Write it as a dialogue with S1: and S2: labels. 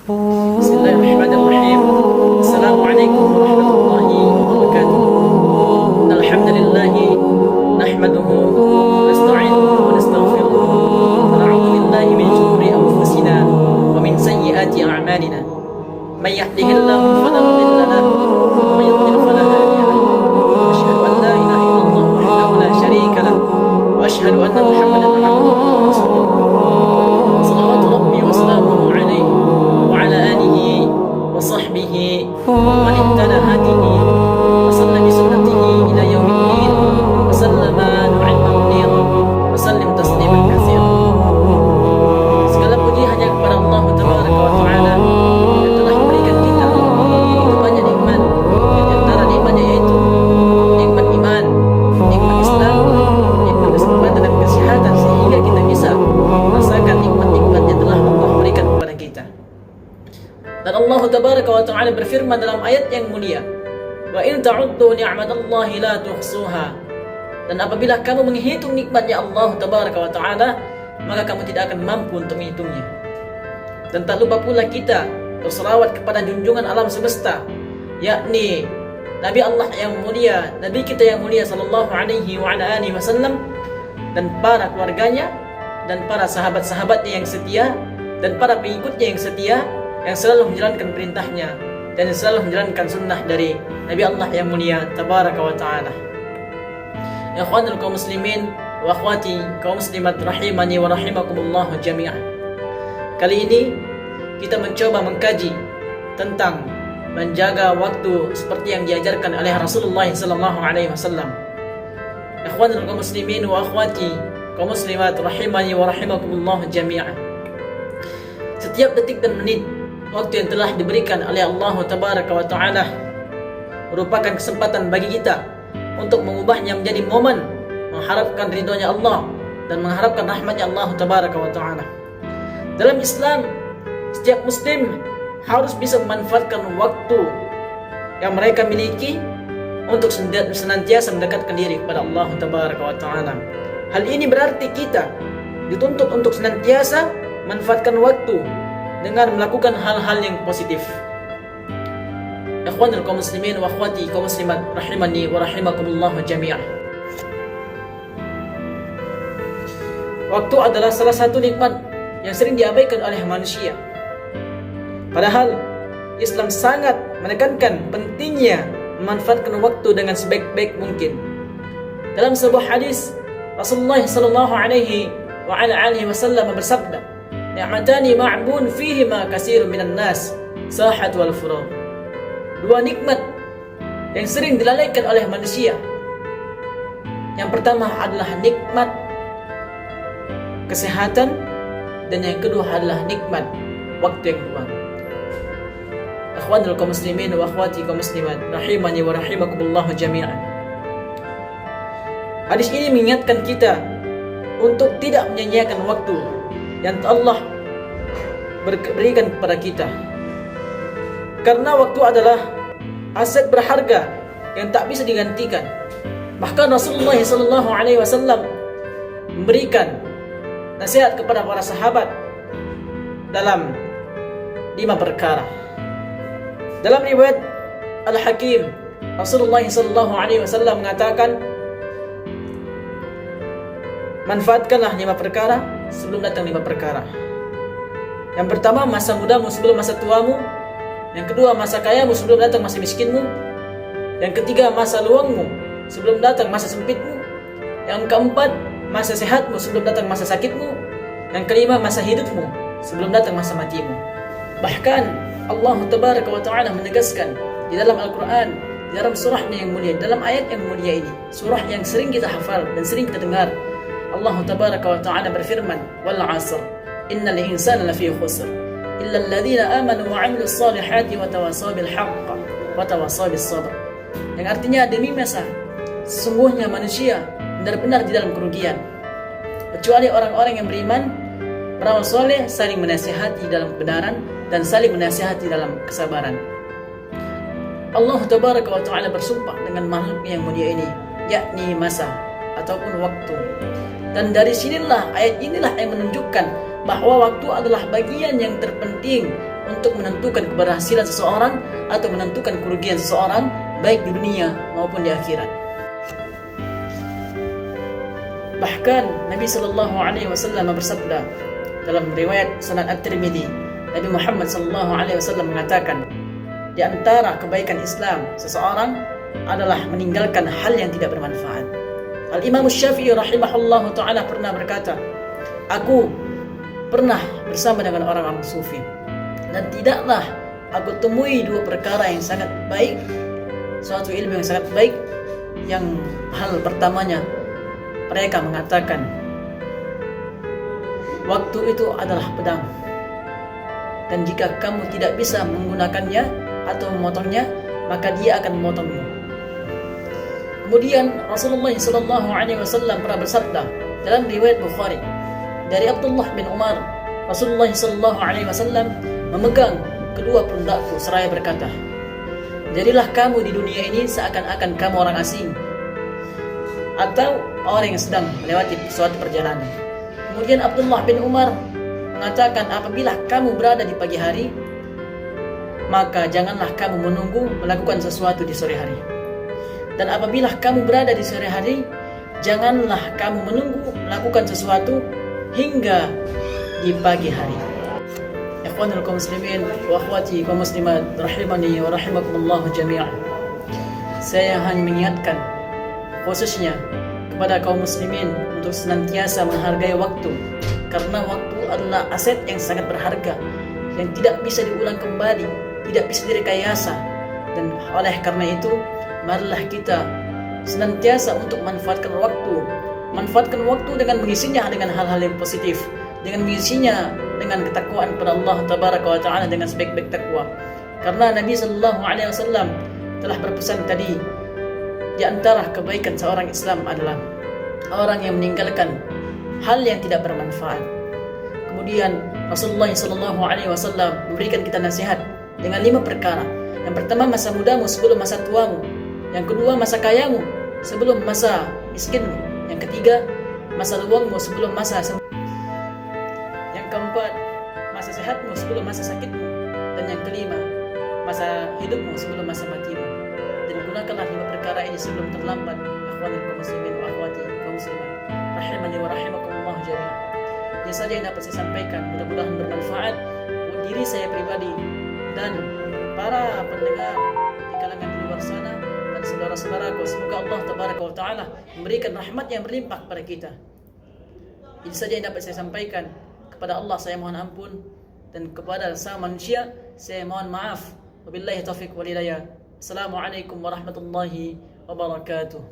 S1: Bismillahirrahmanirrahim. Assalamualaikum warahmatullahi wabarakatuh. Innal hamdalillahi nahmaduhu wa nasta'inuhu wa nastaghfiruh. Wa na'udzu billahi min shururi anfusina wa min sayyiati a'malina. May yahdihillahu fala mudilla lahu wa may yudlil fala hadiya lahu. Asyhadu an la ilaha illallah wahdahu la syarika lahu wa asyhadu anna Muhammadan abduhu wa rasuluh. Shalawatu rabbi wa salamuhu alaihi wa ala alihi wa sahbihi wa man ihtada hadihi wa salla bi sunnatihi ila yaumiddin wa sallama nu'imman munira wa sallim tasliman katsira. Segala puji hanya kepada Allah Tabaraka wa Ta'ala yang telah memberikan kita begitu banyak nikmat. Di antara nikmatnya yaitu nikmat iman, nikmat Islam, nikmat kesempatan dan kesehatan sehingga kita bisa merasakan nikmat-nikmat yang telah Allah berikan kepada kita. Dan Allah Tabaraka wa Ta'ala berfirman dalam ayat yang mulia, wa in ta'uddu ni'matallahi la tuhsuha. Dan apabila kamu menghitung nikmatnya Allah Tabaraka wa Ta'ala, maka kamu tidak akan mampu untuk menghitungnya. Dan tak lupa pula kita berselawat kepada junjungan alam semesta, yakni Nabi Allah yang mulia, Nabi kita yang mulia sallallahu alaihi wa ala alihi wasallam, dan para keluarganya dan para sahabat-sahabatnya yang setia dan para pengikutnya yang setia, yang selalu menjalankan perintahnya dan selalu menjalankan sunnah dari Nabi Allah yang mulia Tabaraka wa Ta'ala. Ikhwanul kaum muslimin wa akhwati kaum muslimat rahimani wa rahimakumullah jami'ah. Kali ini kita mencoba mengkaji tentang menjaga waktu seperti yang diajarkan oleh Rasulullah sallallahu alaihi wasallam. Ikhwanul kaum muslimin wa akhwati kaum muslimat rahimani wa rahimakumullah jami'ah. Setiap detik dan menit waktu yang telah diberikan oleh Allah Tabaraka wa Ta'ala merupakan kesempatan bagi kita untuk mengubahnya menjadi momen mengharapkan ridhonya Allah dan mengharapkan rahmatnya Allah Tabaraka wa Ta'ala. Dalam Islam, setiap muslim harus bisa memanfaatkan waktu yang mereka miliki untuk senantiasa mendekatkan diri kepada Allah Tabaraka wa Ta'ala. Hal ini berarti kita dituntut untuk senantiasa manfaatkan waktu dengan melakukan hal-hal yang positif. Ikhwanul kaum muslimin wa akhwati kaum muslimat rahimani wa rahimakumullah jami'ah. Waktu adalah salah satu nikmat yang sering diabaikan oleh manusia. Padahal Islam sangat menekankan pentingnya memanfaatkan waktu dengan sebaik-baik mungkin. Dalam sebuah hadis, Rasulullah sallallahu alaihi wa ala alihi wasallam bersabda, ni'matani ma'bun fihima katsirun minan nas, sahat wal furaq. Dua nikmat yang sering dilalaikan oleh manusia. Yang pertama adalah nikmat kesehatan, dan yang kedua adalah nikmat waktu yang luang. Akhwanul kaum muslimin wa akhwati kaum muslimat rahimani wa rahimakumullah jami'an. Hadis ini mengingatkan kita untuk tidak menyia-nyiakan waktu yang Allah berikan kepada kita, karena waktu adalah aset berharga yang tak bisa digantikan. Bahkan Rasulullah sallallahu alaihi wasallam memberikan nasihat kepada para sahabat dalam 5 perkara. Dalam riwayat Al-Hakim, Rasulullah sallallahu alaihi wasallam mengatakan, manfaatkanlah 5 perkara sebelum datang 5 perkara. Yang pertama, masa mudamu sebelum masa tuamu. Yang kedua, masa kayamu sebelum datang masa miskinmu. Yang ketiga, masa luangmu sebelum datang masa sempitmu. Yang keempat, masa sehatmu sebelum datang masa sakitmu. Yang kelima, masa hidupmu sebelum datang masa matimu. Bahkan Allah Tabaraka wa Ta'ala menegaskan di dalam Al-Quran, di dalam surahnya yang mulia, dalam ayat yang mulia ini, surah yang sering kita hafal dan sering kita dengar, Allah Tabaraka wa Ta'ala berfirman, wal 'asr innal insana lafi khusr illa alladhina amanu wa 'amilus salihati wa tawasaw bil haqq wa tawasaw bis sabr. Yang artinya, demi masa, sesungguhnya manusia benar-benar di dalam kerugian, kecuali orang-orang yang beriman, beramal soleh, saling menasihati dalam kebenaran dan saling menasihati dalam kesabaran. Allah Tabaraka wa Ta'ala bersumpah dengan makhluk yang mulia ini, yakni masa ataupun waktu. Dan dari sinilah, ayat inilah yang menunjukkan bahwa waktu adalah bagian yang terpenting untuk menentukan keberhasilan seseorang atau menentukan kerugian seseorang baik di dunia maupun di akhirat. Bahkan Nabi sallallahu alaihi wasallam bersabda dalam riwayat Sunan At-Tirmidzi, Nabi Muhammad sallallahu alaihi wasallam mengatakan, di antara kebaikan Islam seseorang adalah meninggalkan hal yang tidak bermanfaat. Al-Imam Syafi'i rahimahullahu ta'ala pernah berkata, aku pernah bersama dengan orang-orang sufi, dan tidaklah aku temui dua perkara yang sangat baik, suatu ilmu yang sangat baik. Yang hal pertamanya, mereka mengatakan waktu itu adalah pedang, dan jika kamu tidak bisa menggunakannya atau memotongnya, maka dia akan memotongmu. Kemudian Rasulullah SAW pernah bersabda dalam riwayat Bukhari dari Abdullah bin Umar, Rasulullah SAW memegang kedua pundakku seraya berkata, jadilah kamu di dunia ini seakan-akan kamu orang asing atau orang yang sedang melewati suatu perjalanan. Kemudian Abdullah bin Umar mengatakan, apabila kamu berada di pagi hari, maka janganlah kamu menunggu melakukan sesuatu di sore hari. Dan apabila kamu berada di sore hari, janganlah kamu menunggu melakukan sesuatu hingga di pagi hari. Ikhwanul kaum muslimin wa akhwati kaum muslimat rahimani wa rahimakumullah jami'an. Saya hanya mengingatkan khususnya kepada kaum muslimin untuk senantiasa menghargai waktu, karena waktu adalah aset yang sangat berharga yang tidak bisa diulang kembali, tidak bisa direkayasa. Dan oleh karena itu, marilah kita senantiasa untuk manfaatkan waktu dengan mengisinya dengan hal-hal yang positif, dengan mengisinya dengan ketakwaan kepada Allah Tabaraka wa Ta'ala dengan sebaik-baik takwa. Karena Nabi sallallahu alaihi wasallam telah berpesan tadi, di antara kebaikan seorang Islam adalah orang yang meninggalkan hal yang tidak bermanfaat. Kemudian Rasulullah sallallahu alaihi wasallam memberikan kita nasihat dengan 5 perkara. Yang pertama, masa mudamu sebelum masa tuamu. Yang kedua, masa kayamu sebelum masa miskinmu. Yang ketiga, masa luangmu sebelum masa Yang keempat, masa sehatmu sebelum masa sakitmu. Dan yang kelima, masa hidupmu sebelum masa matimu. Dan gunakanlah 5 perkara ini sebelum terlambat. Ikhwanul kaum muslimin wa akhwati kaum muslimat rahimani wa rahimakumullah jami'an. Ini saja yang dapat saya sampaikan, mudah-mudahan bermanfaat buat diri saya pribadi dan para pendengar di kalangan di luar sana dan saudara-saudaraku. Semoga Allah Tabaraka wa Ta'ala memberikan rahmat yang berlimpah kepada kita. Ini saja yang dapat saya sampaikan. Kepada Allah saya mohon ampun, dan kepada sama manusia saya mohon maaf. Wabillahi taufiq wal hidayah. Assalamualaikum warahmatullahi wabarakatuh.